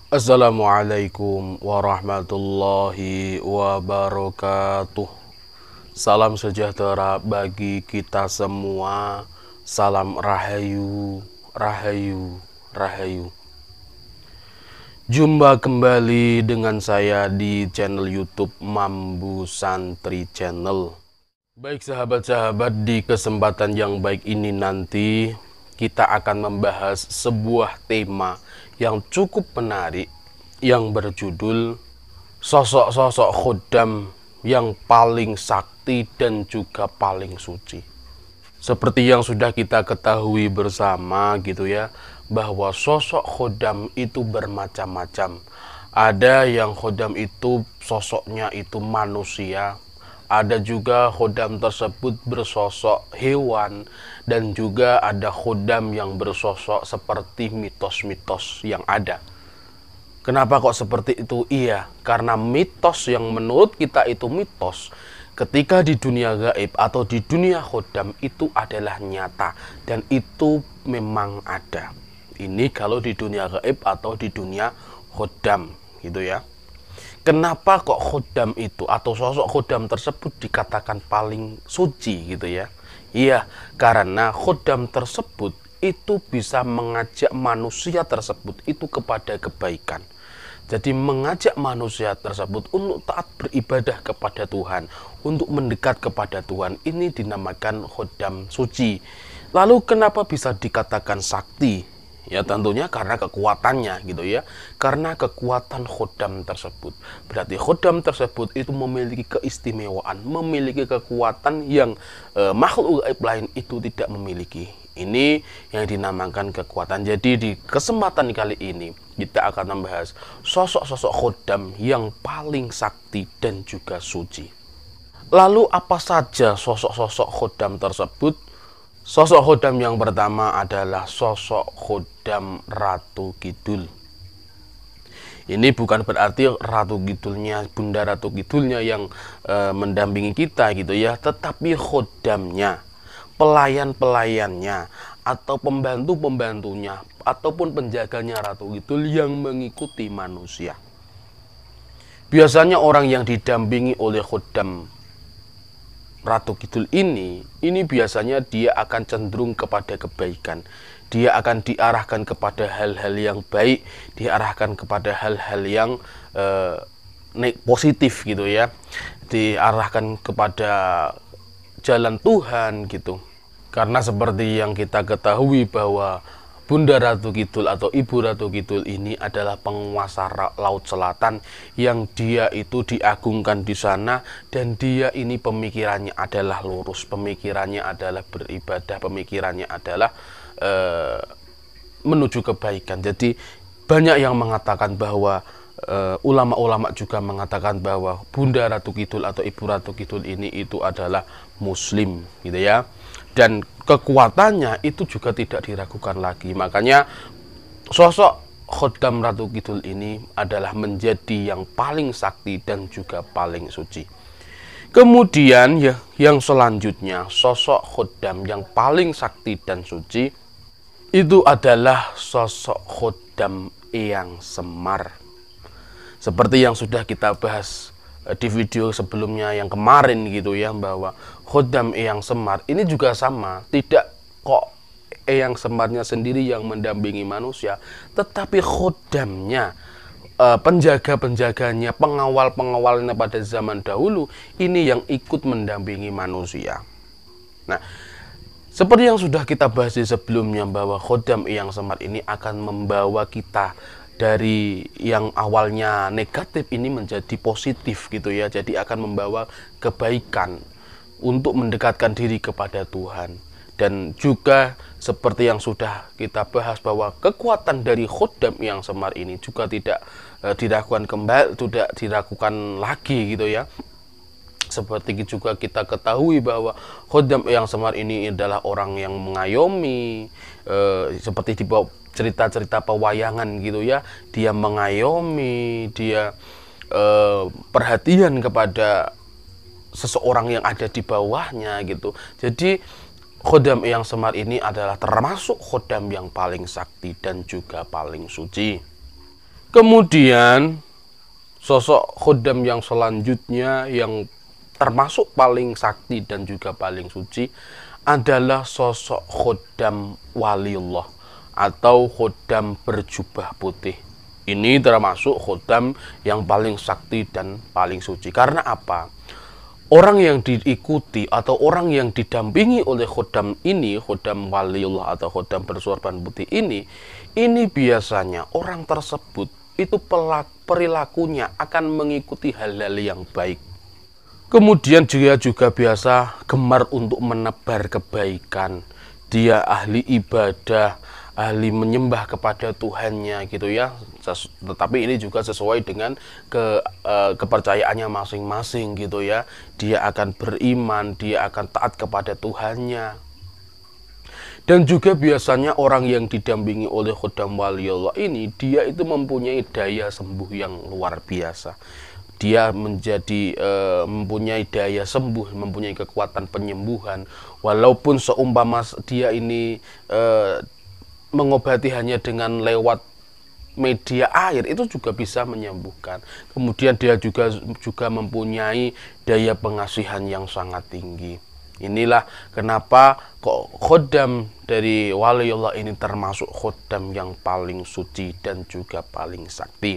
Assalamualaikum warahmatullahi wabarakatuh. Salam sejahtera bagi kita semua. Salam rahayu, rahayu, rahayu. Jumpa kembali dengan saya di channel YouTube Mambu Santri Channel. Baik sahabat-sahabat, di kesempatan yang baik ini nanti kita akan membahas sebuah tema yang cukup menarik yang berjudul sosok-sosok khuddam yang paling sakti dan juga paling suci. Seperti yang sudah kita ketahui bersama gitu ya, bahwa sosok khuddam itu bermacam-macam. Ada yang khuddam itu sosoknya itu manusia, ada juga khuddam tersebut bersosok hewan, dan juga ada khuddam yang bersosok seperti mitos-mitos yang ada. Kenapa kok seperti itu? Iya, karena mitos yang menurut kita itu mitos, ketika di dunia gaib atau di dunia khuddam itu adalah nyata dan itu memang ada. Ini kalau di dunia gaib atau di dunia khuddam gitu ya. Kenapa kok khuddam itu atau sosok khuddam tersebut dikatakan paling suci gitu ya? Iya, karena khuddam tersebut itu bisa mengajak manusia tersebut itu kepada kebaikan. Jadi mengajak manusia tersebut untuk taat beribadah kepada Tuhan, untuk mendekat kepada Tuhan, ini dinamakan khuddam suci. Lalu kenapa bisa dikatakan sakti? Ya tentunya karena kekuatannya gitu ya. Karena kekuatan khuddam tersebut. Berarti khuddam tersebut itu memiliki keistimewaan, memiliki kekuatan yang makhluk gaib lain itu tidak memiliki. Ini yang dinamakan kekuatan. Jadi di kesempatan kali ini kita akan membahas sosok-sosok khuddam yang paling sakti dan juga suci. Lalu apa saja sosok-sosok khuddam tersebut? Sosok khuddam yang pertama adalah sosok khuddam Ratu Kidul. Ini bukan berarti Ratu Kidulnya, Bunda Ratu Kidulnya yang mendampingi kita gitu ya, tetapi khuddamnya, pelayan-pelayannya, atau pembantu-pembantunya, ataupun penjaganya Ratu Kidul yang mengikuti manusia. Biasanya orang yang didampingi oleh khuddam Ratu Kidul ini biasanya dia akan cenderung kepada kebaikan. Dia akan diarahkan kepada hal-hal yang baik, diarahkan kepada hal-hal yang positif gitu ya. Diarahkan kepada jalan Tuhan gitu. Karena seperti yang kita ketahui bahwa Bunda Ratu Kidul atau Ibu Ratu Kidul ini adalah penguasa Laut Selatan yang dia itu diagungkan di sana, dan dia ini pemikirannya adalah lurus, pemikirannya adalah beribadah, pemikirannya adalah menuju kebaikan. Jadi banyak yang mengatakan bahwa ulama-ulama juga mengatakan bahwa Bunda Ratu Kidul atau Ibu Ratu Kidul ini itu adalah muslim gitu ya. Dan kekuatannya itu juga tidak diragukan lagi. Makanya sosok khuddam Ratu Kidul ini adalah menjadi yang paling sakti dan juga paling suci. Kemudian ya, yang selanjutnya sosok khuddam yang paling sakti dan suci itu adalah sosok khuddam Eyang Semar. Seperti yang sudah kita bahas di video sebelumnya yang kemarin gitu ya, bahwa khuddam Eyang Semar ini juga sama, tidak kok Eyang Semarnya sendiri yang mendampingi manusia, tetapi khuddamnya, penjaga-penjaganya, pengawal-pengawalnya pada zaman dahulu ini yang ikut mendampingi manusia. Nah, seperti yang sudah kita bahas di sebelumnya, bahwa khuddam Eyang Semar ini akan membawa kita dari yang awalnya negatif ini menjadi positif gitu ya. Jadi akan membawa kebaikan untuk mendekatkan diri kepada Tuhan. Dan juga seperti yang sudah kita bahas bahwa kekuatan dari khuddam Eyang Semar ini juga tidak diragukan kembali, tidak diragukan lagi gitu ya. Seperti juga kita ketahui bahwa khuddam Eyang Semar ini adalah orang yang mengayomi, seperti di cerita-cerita pewayangan gitu ya. Dia mengayomi, dia perhatian kepada seseorang yang ada di bawahnya gitu. Jadi khuddam Eyang Semar ini adalah termasuk khuddam yang paling sakti dan juga paling suci. Kemudian sosok khodam yang selanjutnya yang termasuk paling sakti dan juga paling suci adalah sosok khodam waliullah atau khodam berjubah putih. Ini termasuk khodam yang paling sakti dan paling suci. Karena apa? Orang yang diikuti atau orang yang didampingi oleh khodam ini, khodam waliullah atau khodam bersorban putih ini biasanya orang tersebut itu perilakunya akan mengikuti hal-hal yang baik. Kemudian dia juga biasa gemar untuk menebar kebaikan. Dia ahli ibadah, ahli menyembah kepada Tuhannya gitu ya. Tetapi ini juga sesuai dengan kepercayaannya masing-masing gitu ya. Dia akan beriman, dia akan taat kepada Tuhannya. Dan juga biasanya orang yang didampingi oleh khodam waliullah ini, dia itu mempunyai daya sembuh yang luar biasa. Dia mempunyai daya sembuh, mempunyai kekuatan penyembuhan. Walaupun seumpama dia ini mengobati hanya dengan lewat media air, itu juga bisa menyembuhkan. Kemudian dia juga mempunyai daya pengasihan yang sangat tinggi. Inilah kenapa kok khodam dari waliullah ini termasuk khodam yang paling suci dan juga paling sakti.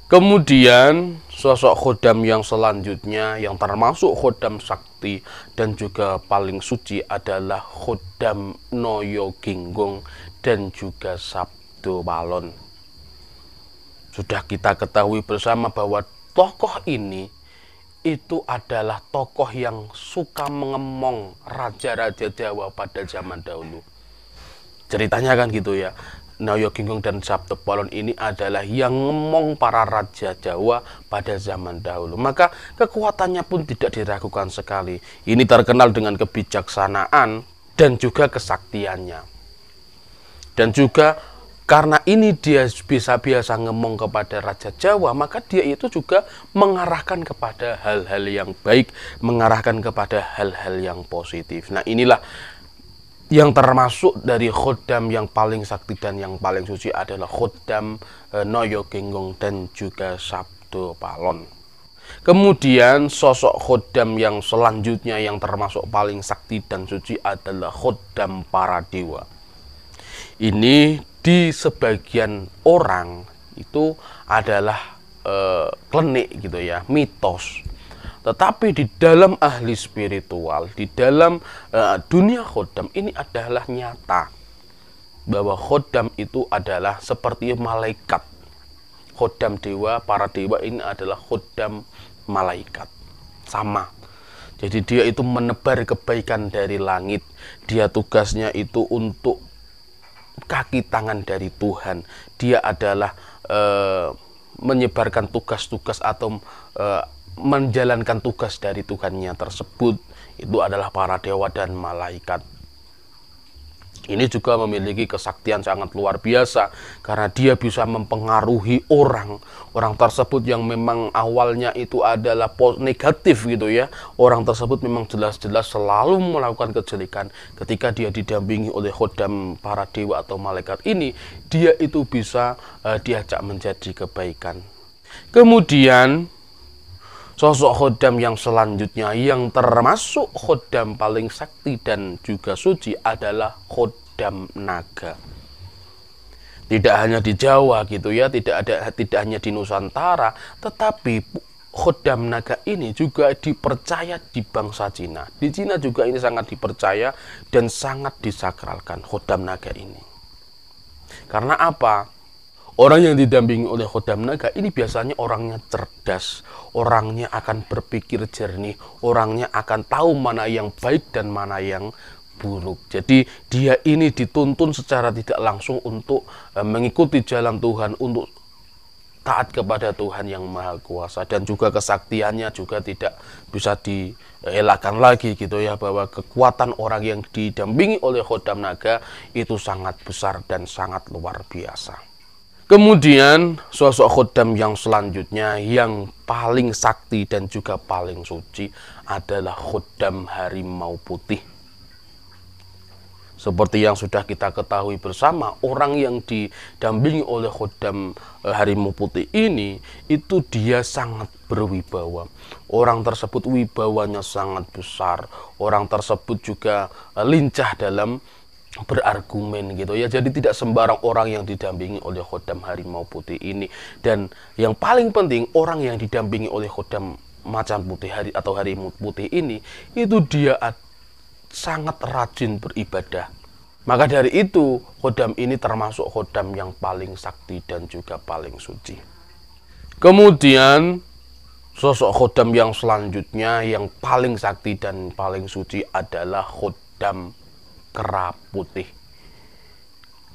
Kemudian sosok khodam yang selanjutnya yang termasuk khodam sakti dan juga paling suci adalah khodam Noyo Ginggong dan juga Sabdo Balon. Sudah kita ketahui bersama bahwa tokoh ini itu adalah tokoh yang suka mengemong raja-raja Jawa pada zaman dahulu. Ceritanya kan gitu ya. Noyo Ginggong dan Sabdo Balon ini adalah yang ngemong para raja Jawa pada zaman dahulu. Maka kekuatannya pun tidak diragukan sekali. Ini terkenal dengan kebijaksanaan dan juga kesaktiannya. Dan juga karena ini dia biasa ngemong kepada raja Jawa, maka dia itu juga mengarahkan kepada hal-hal yang baik, mengarahkan kepada hal-hal yang positif. Nah, inilah yang termasuk dari khodam yang paling sakti dan yang paling suci adalah khodam Noyo Ginggong dan juga Sabdo Balon. Kemudian sosok khodam yang selanjutnya yang termasuk paling sakti dan suci adalah khodam para dewa. Ini di sebagian orang itu adalah klenik gitu ya, mitos. Tetapi di dalam ahli spiritual, di dalam dunia khodam ini adalah nyata. Bahwa khodam itu adalah seperti malaikat. Khodam dewa, para dewa ini adalah khodam malaikat. Sama. Jadi dia itu menebar kebaikan dari langit. Dia tugasnya itu untuk kaki tangan dari Tuhan. Dia adalah menyebarkan tugas-tugas atau menjalankan tugas dari Tuhannya tersebut. Itu adalah para dewa dan malaikat. Ini juga memiliki kesaktian sangat luar biasa karena dia bisa mempengaruhi orang tersebut yang memang awalnya itu adalah negatif gitu ya. Orang tersebut memang jelas-jelas selalu melakukan kejelekan. Ketika dia didampingi oleh khodam para dewa atau malaikat ini, dia itu bisa diajak menjadi kebaikan. Kemudian sosok khodam yang selanjutnya yang termasuk khodam paling sakti dan juga suci adalah khodam naga. Tidak hanya di Jawa gitu ya, tidak hanya di Nusantara, tetapi khodam naga ini juga dipercaya di bangsa Cina. Di Cina juga ini sangat dipercaya dan sangat disakralkan khodam naga ini. Karena apa? Orang yang didampingi oleh khodam naga ini biasanya orangnya cerdas, orangnya akan berpikir jernih, orangnya akan tahu mana yang baik dan mana yang buruk. Jadi dia ini dituntun secara tidak langsung untuk mengikuti jalan Tuhan, untuk taat kepada Tuhan yang Maha Kuasa. Dan juga kesaktiannya juga tidak bisa dielakkan lagi gitu ya, bahwa kekuatan orang yang didampingi oleh khodam naga itu sangat besar dan sangat luar biasa. Kemudian sosok khodam yang selanjutnya yang paling sakti dan juga paling suci adalah khodam harimau putih. Seperti yang sudah kita ketahui bersama, orang yang didampingi oleh khodam harimau putih ini, itu dia sangat berwibawa. Orang tersebut wibawanya sangat besar. Orang tersebut juga lincah dalam berargumen gitu ya. Jadi tidak sembarang orang yang didampingi oleh khodam harimau putih ini. Dan yang paling penting, orang yang didampingi oleh khodam macan putih atau harimau putih ini, itu dia sangat rajin beribadah. Maka dari itu, khodam ini termasuk khodam yang paling sakti dan juga paling suci. Kemudian, sosok khodam yang selanjutnya yang paling sakti dan paling suci adalah khodam kera putih.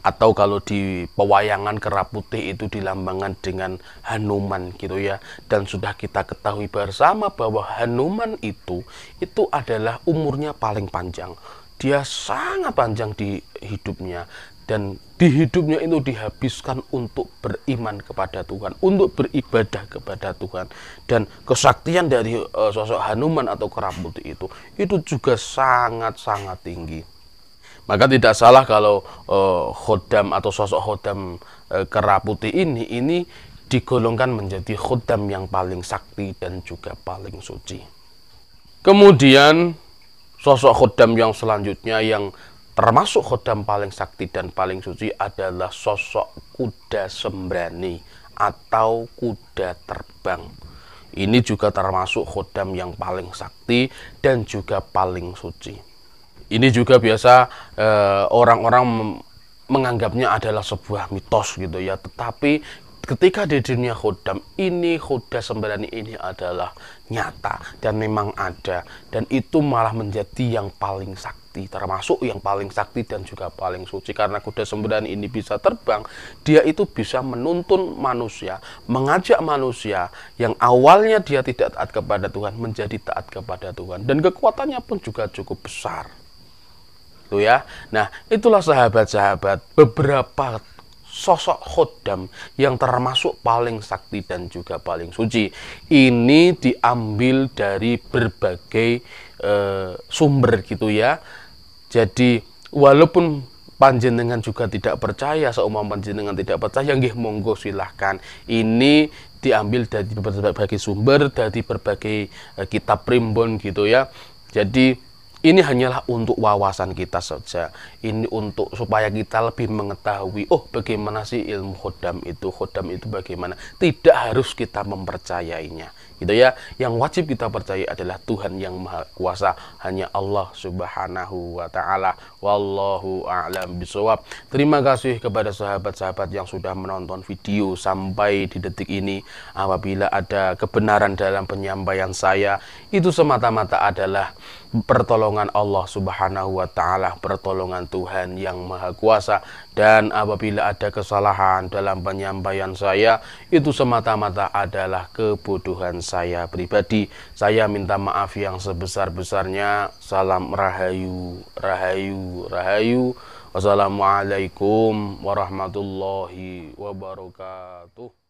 Atau kalau di pewayangan kera putih itu dilambangkan dengan Hanuman gitu ya. Dan sudah kita ketahui bersama bahwa Hanuman itu adalah umurnya paling panjang. Dia sangat panjang di hidupnya. Dan di hidupnya itu dihabiskan untuk beriman kepada Tuhan, untuk beribadah kepada Tuhan. Dan kesaktian dari sosok Hanuman atau kera putih itu juga sangat-sangat tinggi. Maka tidak salah kalau khodam atau sosok khodam kera putih ini digolongkan menjadi khodam yang paling sakti dan juga paling suci. Kemudian sosok khodam yang selanjutnya yang termasuk khodam paling sakti dan paling suci adalah sosok kuda sembrani atau kuda terbang. Ini juga termasuk khodam yang paling sakti dan juga paling suci. Ini juga biasa orang-orang menganggapnya adalah sebuah mitos gitu ya. Tetapi ketika di dunia khodam ini, kuda sembrani ini adalah nyata dan memang ada. Dan itu malah menjadi yang paling sakti, termasuk yang paling sakti dan juga paling suci. Karena kuda sembrani ini bisa terbang, dia itu bisa menuntun manusia, mengajak manusia yang awalnya dia tidak taat kepada Tuhan menjadi taat kepada Tuhan. Dan kekuatannya pun juga cukup besar. Ya. Nah, itulah sahabat-sahabat beberapa sosok khodam yang termasuk paling sakti dan juga paling suci. Ini diambil dari berbagai sumber gitu ya. Jadi walaupun panjenengan juga tidak percaya, seumpama panjenengan tidak percaya, nggih monggo silahkan. Ini diambil dari berbagai sumber, dari berbagai kitab primbon gitu ya. Jadi ini hanyalah untuk wawasan kita saja. Ini untuk supaya kita lebih mengetahui, oh bagaimana sih ilmu khodam itu bagaimana. Tidak harus kita mempercayainya. Gitu ya. Yang wajib kita percaya adalah Tuhan yang Maha Kuasa, hanya Allah Subhanahu wa taala. Wallahu a'lam bishawab. Terima kasih kepada sahabat-sahabat yang sudah menonton video sampai di detik ini. Apabila ada kebenaran dalam penyampaian saya, itu semata-mata adalah pertolongan Allah Subhanahu wa taala, pertolongan Tuhan yang Maha Kuasa. Dan apabila ada kesalahan dalam penyampaian saya, itu semata-mata adalah kebodohan saya pribadi. Saya minta maaf yang sebesar-besarnya. Salam rahayu, rahayu, rahayu. Wassalamualaikum warahmatullahi wabarakatuh.